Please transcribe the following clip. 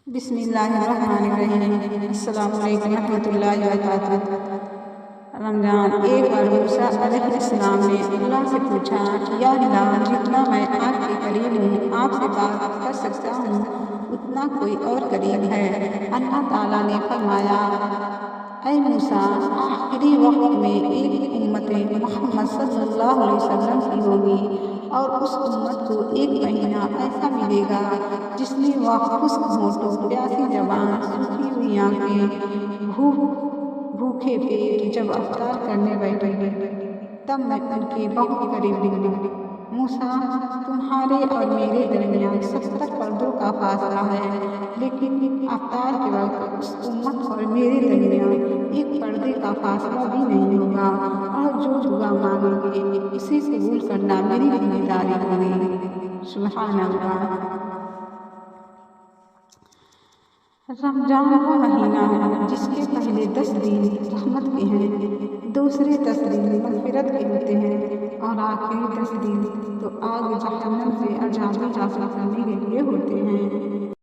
بسم اللہ الرحمن الرحیم۔ السلام علیکم ورحمۃ اللہ وبرکاتہ۔ رمضان۔ ایک بار موسیٰ علیہ السلام نے اللہ سے پوچھا، یا اللہ، جتنا میں آپ کے قریب ہوں، آپ سے بات کر سکتا ہوں، اتنا کوئی اور قریب ہے؟ اللہ تعالیٰ نے فرمایا، اے موسیٰ، آخری وقت میں ایک امت محمد صلی اللہ علیہ وسلم کی ہوگی، اور اس امت کو ایک مہینہ ایسا ملے گا جس میں وہ خشک ہونٹوں، پیاسی زبان، سوکھی ہوئی آنکھیں، بھوکے پیٹ جب افطار کرنے بیٹھیں گے تب میں ان کے بہت قریب ہوں۔ موسیٰ، تمہارے اور میرے درمیان 70 پردوں کا فاصلہ ہے، لیکن افطار کے وقت اس امت اور میرے درمیان ایک پردے کا فاصلہ بھی نہیں ہوگا، اور جو دعا مانگیں گے اسے قبول کرنا میری ذمہ داری ہوگی۔ سبحان اللہ۔ رمضان وہ مہینہ ہے جس کے پہلے 10 دن رحمت کے ہیں، دوسرے 10 دن مغفرت کے ہوتے ہیں، اور آخری 10 دن تو آگ جہنم سے آزادی حاصل کرنے کے لیے ہوتے ہیں۔